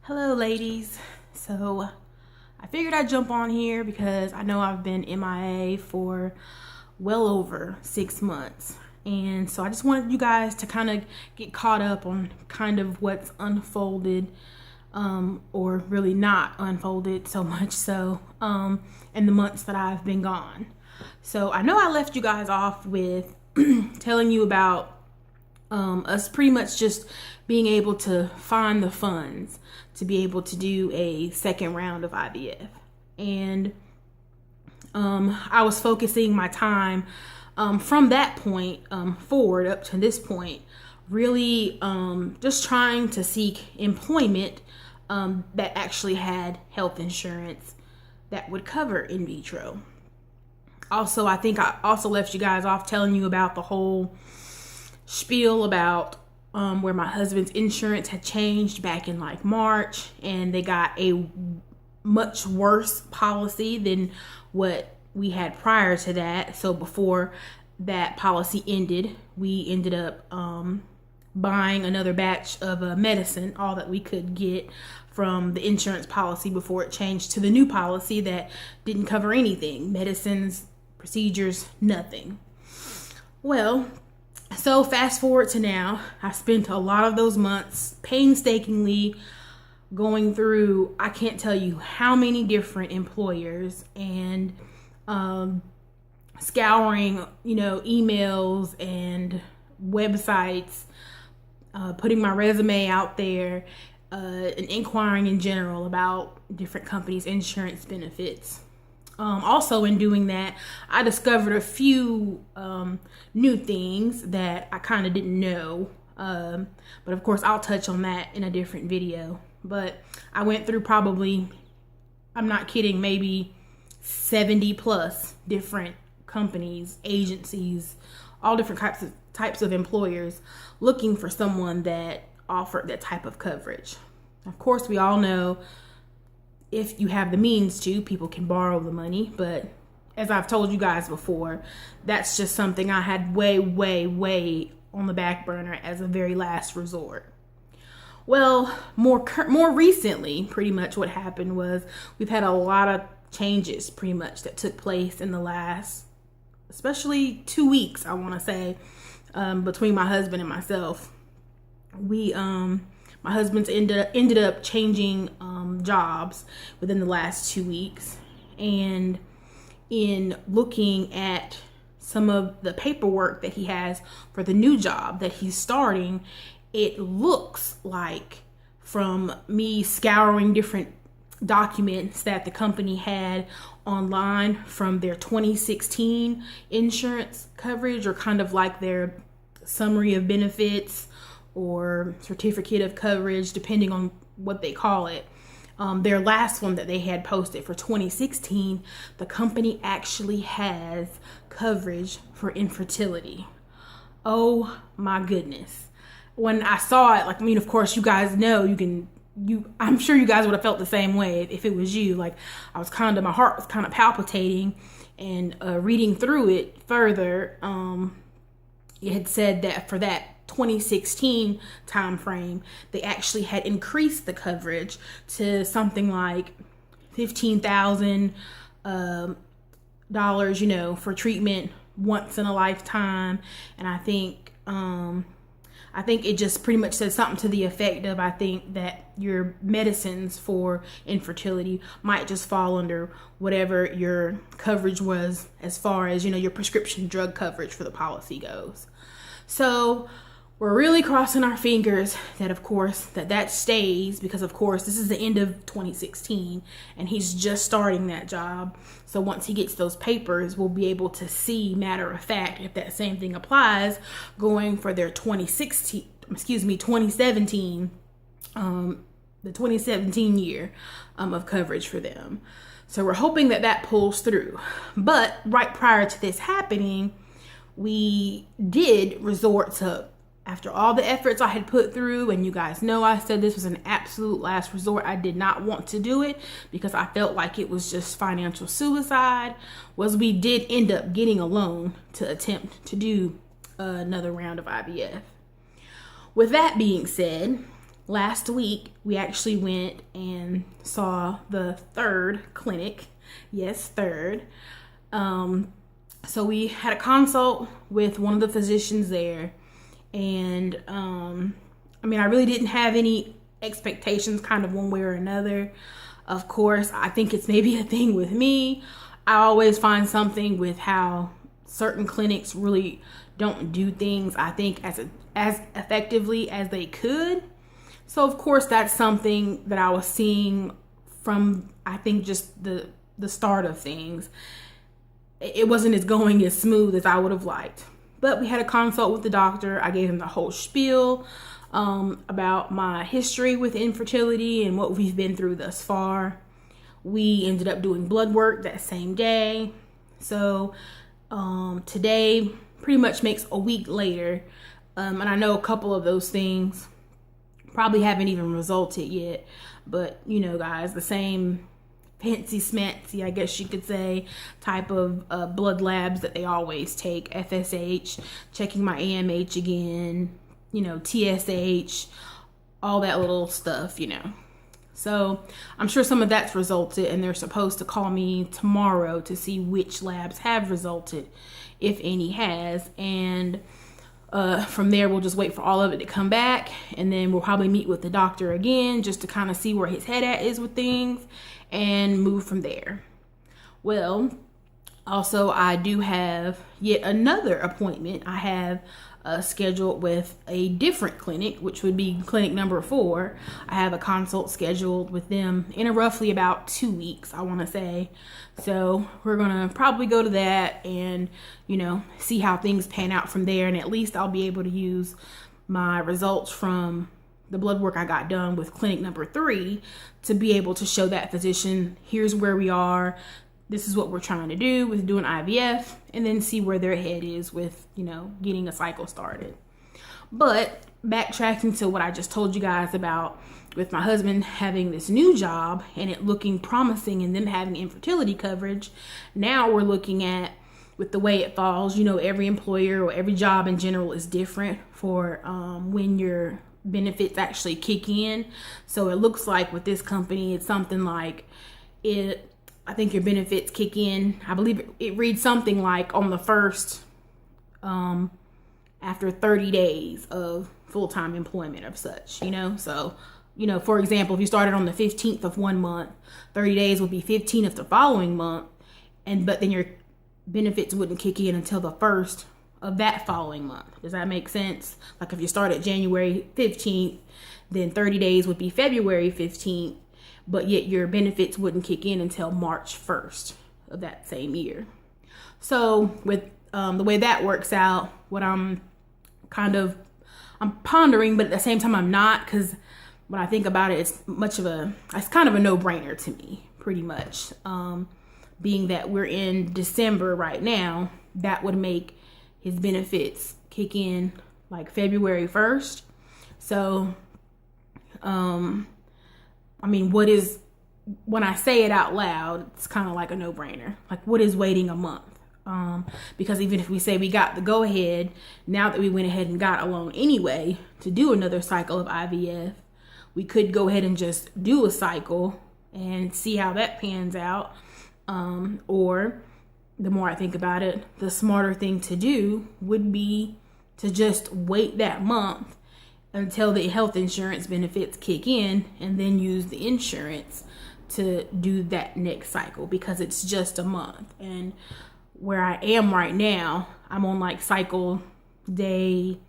Hello ladies. So I figured I'd jump on here because I know I've been MIA for well over 6 months. And so I just wanted you guys to kind of get caught up on kind of what's unfolded, or really not unfolded so much so, in the months that I've been gone. So I know I left you guys off with telling you about us pretty much just being able to find the funds to be able to do a second round of IVF. And I was focusing my time from that point forward up to this point, really just trying to seek employment that actually had health insurance that would cover in vitro. Also, I think I also left you guys off telling you about the whole spiel about where my husband's insurance had changed back in like March, and they got a much worse policy than what we had prior to that. So before that policy ended, we ended up buying another batch of medicine, all that we could get from the insurance policy before it changed to the new policy that didn't cover anything, medicines, procedures, nothing. Well, so fast forward to now, I spent a lot of those months painstakingly going through, I can't tell you how many different employers, and scouring, emails and websites, putting my resume out there, and inquiring in general about different companies' insurance benefits. Also, in doing that, I discovered a few new things that I kind of didn't know. But of course, I'll touch on that in a different video. But I went through probably, I'm not kidding, maybe 70 plus different companies, agencies, all different types of employers looking for someone that offered that type of coverage. Of course, we all know if you have the means to, people can borrow the money. But as I've told you guys before, that's just something I had way on the back burner as a very last resort. Well, more recently, pretty much what happened was we've had a lot of changes pretty much that took place in the last, especially 2 weeks, I want to say, between my husband and myself. My husband's ended up changing jobs within the last 2 weeks. And in looking at some of the paperwork that he has for the new job that he's starting, it looks like, from me scouring different documents that the company had online from their 2016 insurance coverage, or kind of like their summary of benefits or certificate of coverage, depending on what they call it. Their last one that they had posted for 2016, the company actually has coverage for infertility. Oh my goodness. When I saw it, of course, you guys know, I'm sure you guys would have felt the same way if it was you. Like, my heart was kind of palpitating, and reading through it further, it had said that for that 2016 time frame, they actually had increased the coverage to something like $15,000 for treatment once in a lifetime. And I think it just pretty much said something to the effect of, I think that your medicines for infertility might just fall under whatever your coverage was, as far as, your prescription drug coverage for the policy goes. So we're really crossing our fingers that, of course, that stays, because, of course, this is the end of 2016 and he's just starting that job. So once he gets those papers, we'll be able to see, matter of fact, if that same thing applies going for their 2017, the 2017 year of coverage for them. So we're hoping that pulls through. But right prior to this happening, we did resort to, after all the efforts I had put through, and you guys know I said this was an absolute last resort, I did not want to do it because I felt like it was just financial suicide, was we did end up getting a loan to attempt to do another round of IVF. With that being said, last week we actually went and saw the third clinic. Yes, third. So we had a consult with one of the physicians there, and I really didn't have any expectations kind of one way or another. Of course, I think it's maybe a thing with me. I always find something with how certain clinics really don't do things, I think, as effectively as they could. So of course, that's something that I was seeing from, I think, just the start of things. It wasn't going as smooth as I would have liked. But we had a consult with the doctor. I gave him the whole spiel about my history with infertility and what we've been through thus far. We ended up doing blood work that same day. So today pretty much makes a week later. And I know a couple of those things probably haven't even resulted yet. But, guys, the same fancy smancy, I guess you could say, type of blood labs that they always take. FSH, checking my AMH again, TSH, all that little stuff, So I'm sure some of that's resulted, and they're supposed to call me tomorrow to see which labs have resulted, if any has. And from there, we'll just wait for all of it to come back, and then we'll probably meet with the doctor again just to kind of see where his head at is with things and move from there. Well, also, I do have yet another appointment. I have scheduled with a different clinic, which would be clinic number 4. I have a consult scheduled with them in roughly about 2 weeks, I want to say. So we're going to probably go to that and, see how things pan out from there. And at least I'll be able to use my results from the blood work I got done with clinic number 3 to be able to show that physician, here's where we are. This is what we're trying to do with doing IVF, and then see where their head is with, getting a cycle started. But backtracking to what I just told you guys about with my husband having this new job and it looking promising and them having infertility coverage, now we're looking at, with the way it falls, every employer or every job in general is different for when your benefits actually kick in. So it looks like with this company, it's something like I think your benefits kick in. I believe it reads something like on the first, after 30 days of full-time employment of such, So, for example, if you started on the 15th of one month, 30 days would be 15th of the following month. But then your benefits wouldn't kick in until the 1st of that following month. Does that make sense? Like if you start at January 15th, then 30 days would be February 15th. But yet your benefits wouldn't kick in until March 1st of that same year. So with the way that works out, what I'm pondering, but at the same time I'm not, because when I think about it, it's kind of a no-brainer to me, pretty much. Being that we're in December right now, that would make his benefits kick in like February 1st. So, when I say it out loud, it's kind of like a no-brainer. Like, what is waiting a month? Because even if we say we got the go-ahead, now that we went ahead and got a loan anyway to do another cycle of IVF, we could go ahead and just do a cycle and see how that pans out. Or the more I think about it, the smarter thing to do would be to just wait that month until the health insurance benefits kick in, and then use the insurance to do that next cycle, because it's just a month. And where I am right now, I'm on like cycle day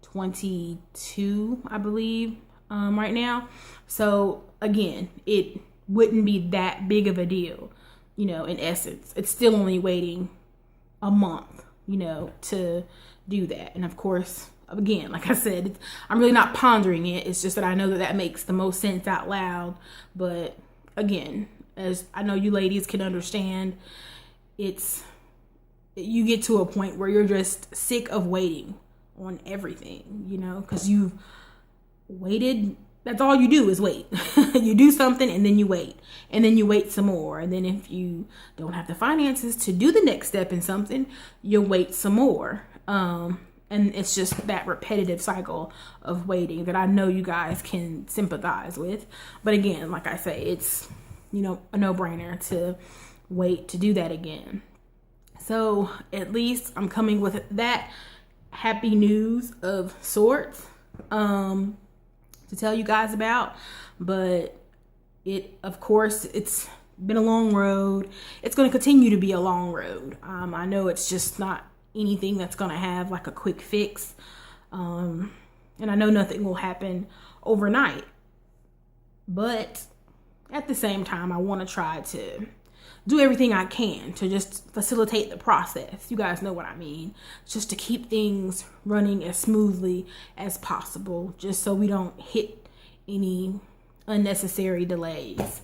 22, I believe, right now. So again, it wouldn't be that big of a deal, in essence. It's still only waiting a month, to do that. And of course, again, like I said, I'm really not pondering it. It's just that I know that makes the most sense out loud. But again, as I know you ladies can understand, you get to a point where you're just sick of waiting on everything, because you've waited. That's all you do is wait. You do something and then you wait, and then you wait some more. And then if you don't have the finances to do the next step in something, you'll wait some more. And it's just that repetitive cycle of waiting that I know you guys can sympathize with. But again, like I say, it's, you know, a no-brainer to wait to do that again. So at least I'm coming with that happy news of sorts to tell you guys about. But it, of course, it's been a long road. It's going to continue to be a long road. I know it's just not anything that's going to have like a quick fix. And I know nothing will happen overnight. But at the same time, I want to try to do everything I can to just facilitate the process. You guys know what I mean. Just to keep things running as smoothly as possible, just so we don't hit any unnecessary delays.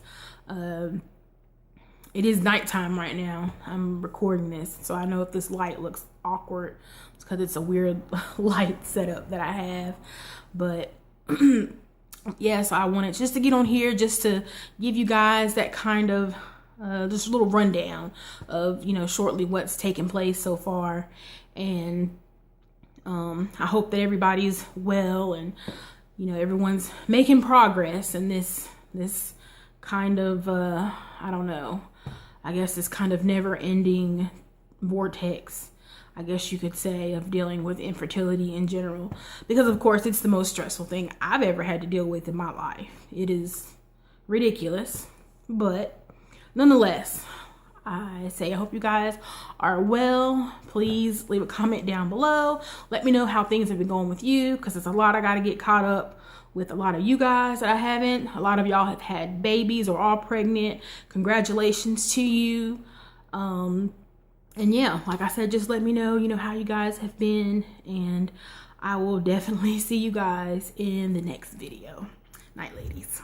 It is nighttime right now. I'm recording this, so I know if this light looks awkward, it's because it's a weird light setup that I have. But yeah, so I wanted just to get on here just to give you guys that kind of just a little rundown of, you know, shortly what's taken place so far. And I hope that everybody's well and, you know, everyone's making progress in this kind of I don't know, I guess this kind of never-ending vortex, I guess you could say, of dealing with infertility in general. Because of course it's the most stressful thing I've ever had to deal with in my life. It is ridiculous, but nonetheless, I say I hope you guys are well. Please leave a comment down below. Let me know how things have been going with you, because there's a lot I got to get caught up with. A lot of you guys that I haven't. A lot of y'all have had babies or are pregnant. Congratulations to you. And yeah, like I said, just let me know, you know, how you guys have been, and I will definitely see you guys in the next video. Night, ladies.